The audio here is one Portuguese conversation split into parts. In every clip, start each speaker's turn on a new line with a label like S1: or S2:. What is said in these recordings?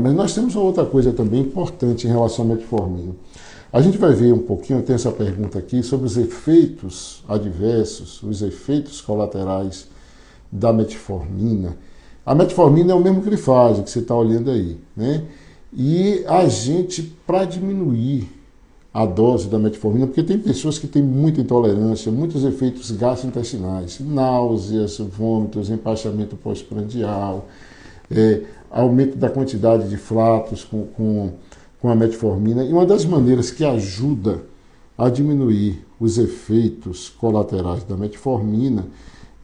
S1: Mas nós temos uma outra coisa também importante em relação à metformina. A gente vai ver um pouquinho, tem essa pergunta aqui, sobre os efeitos adversos, os efeitos colaterais da metformina. A metformina é o mesmo grifagem que você está olhando aí, né? E a gente, para diminuir a dose da metformina, porque tem pessoas que têm muita intolerância, muitos efeitos gastrointestinais, náuseas, vômitos, empachamento pós-prandial, aumento da quantidade de flatos com a metformina. E uma das maneiras que ajuda a diminuir os efeitos colaterais da metformina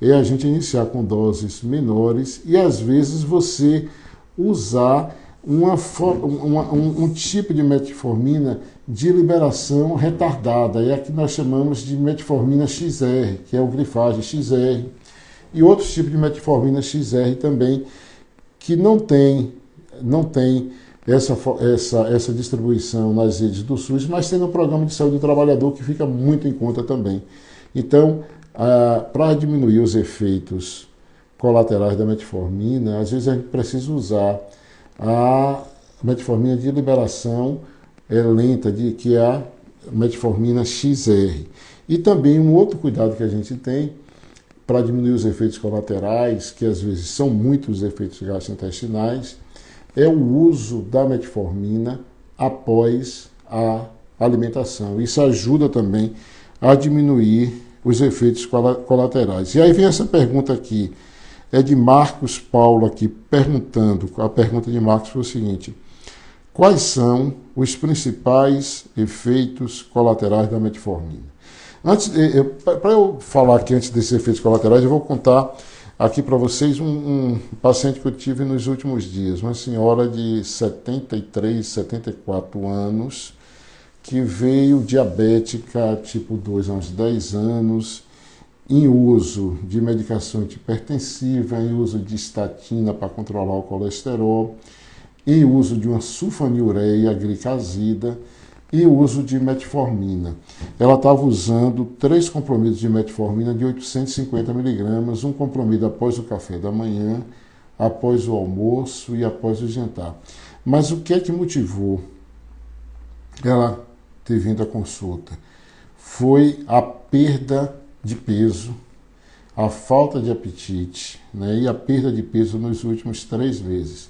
S1: é a gente iniciar com doses menores e, às vezes, você usar um tipo de metformina de liberação retardada. É a que nós chamamos de metformina XR, que é o grifagem XR. E outros tipos de metformina XR também, que não tem essa distribuição nas redes do SUS, mas tem no Programa de Saúde do Trabalhador, que fica muito em conta também. Então, para diminuir os efeitos colaterais da metformina, às vezes a gente precisa usar a metformina de liberação lenta, que é a metformina XR. E também um outro cuidado que a gente tem para diminuir os efeitos colaterais, que às vezes são muitos efeitos gastrointestinais, é o uso da metformina após a alimentação. Isso ajuda também a diminuir os efeitos colaterais. E aí vem essa pergunta aqui, é de Marcos Paulo aqui, perguntando, a pergunta de Marcos foi o seguinte: quais são os principais efeitos colaterais da metformina? Para eu falar aqui antes desses efeitos colaterais, eu vou contar aqui para vocês um paciente que eu tive nos últimos dias, uma senhora de 73, 74 anos, que veio diabética tipo 2 há uns 10 anos, em uso de medicação antihipertensiva, em uso de estatina para controlar o colesterol, em uso de uma sulfonilureia glicazida e uso de metformina. Ela estava usando 3 comprimidos de metformina de 850 miligramas, um comprimido após o café da manhã, após o almoço e após o jantar. Mas o que é que motivou ela ter vindo à consulta? Foi a perda de peso, a falta de apetite, né, e a perda de peso nos últimos 3 meses.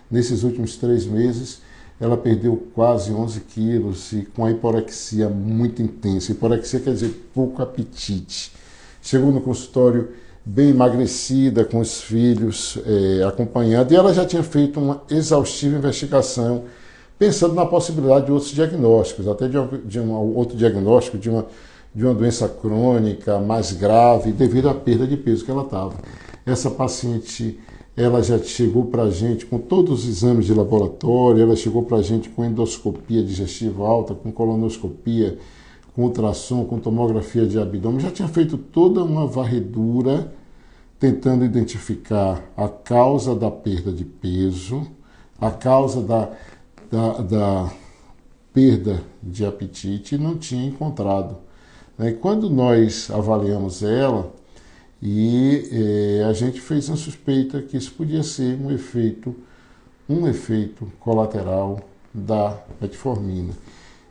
S1: Nesses últimos 3 meses, ela perdeu quase 11 quilos e com a hiporexia muito intensa. Hiporexia quer dizer pouco apetite. Chegou no consultório bem emagrecida, com os filhos acompanhando, e ela já tinha feito uma exaustiva investigação, pensando na possibilidade de outros diagnósticos, até de um outro diagnóstico de uma doença crônica mais grave, devido à perda de peso que ela estava. Essa paciente, ela já chegou para a gente com todos os exames de laboratório, ela chegou para a gente com endoscopia digestiva alta, com colonoscopia, com ultrassom, com tomografia de abdômen, já tinha feito toda uma varredura tentando identificar a causa da perda de peso, a causa da perda de apetite, e não tinha encontrado. E quando nós avaliamos ela, a gente fez uma suspeita que isso podia ser um efeito colateral da metformina.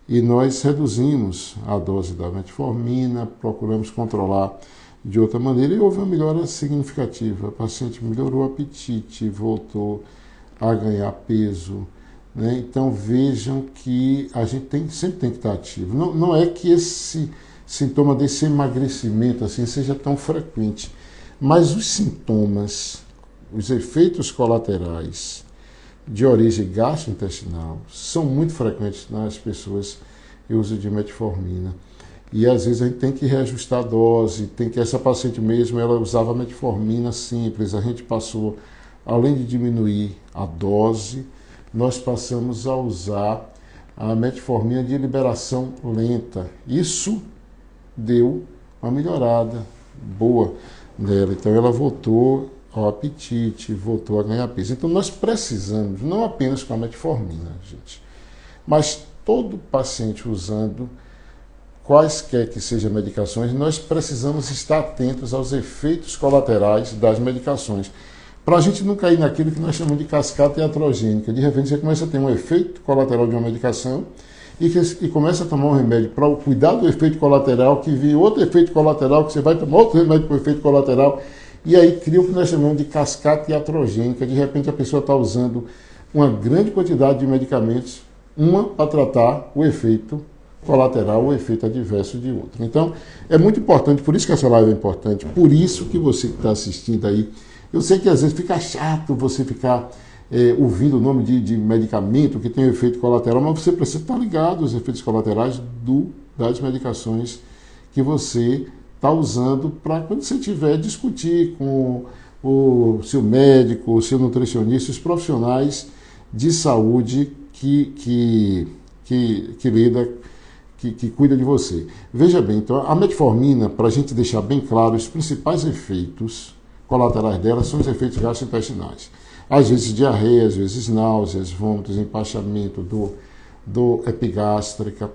S1: E nós reduzimos a dose da metformina, procuramos controlar de outra maneira e houve uma melhora significativa. A paciente melhorou o apetite, voltou a ganhar peso, né? Então vejam que a gente sempre tem que estar ativo. Não é que esse sintoma desse emagrecimento assim seja tão frequente, mas os sintomas, os efeitos colaterais de origem gastrointestinal são muito frequentes nas pessoas que usam de metformina. E às vezes a gente tem que reajustar a dose, essa paciente mesmo, ela usava metformina simples, a gente passou, além de diminuir a dose, nós passamos a usar a metformina de liberação lenta. Isso deu uma melhorada boa nela. Então ela voltou ao apetite, voltou a ganhar peso. Então nós precisamos, não apenas com a metformina, gente, mas todo paciente usando quaisquer que sejam medicações, nós precisamos estar atentos aos efeitos colaterais das medicações, para a gente não cair naquilo que nós chamamos de cascata iatrogênica. De repente você começa a ter um efeito colateral de uma medicação e começa a tomar um remédio para cuidar do efeito colateral, que vem outro efeito colateral, que você vai tomar outro remédio para o efeito colateral, e aí cria o que nós chamamos de cascata iatrogênica. De repente a pessoa está usando uma grande quantidade de medicamentos, uma para tratar o efeito colateral, o efeito adverso de outro. Então, é muito importante, por isso que essa live é importante, por isso que você que está assistindo aí, eu sei que às vezes fica chato você ficar ouvindo o nome de medicamento que tem um efeito colateral, mas você precisa estar ligado aos efeitos colaterais das medicações que você está usando para quando você tiver discutir com o seu médico, o seu nutricionista, os profissionais de saúde que cuida de você. Veja bem, então a metformina, para a gente deixar bem claro, os principais efeitos colaterais dela são os efeitos gastrointestinais. Às vezes diarreia, às vezes náuseas, vômitos, empachamento, dor epigástrica.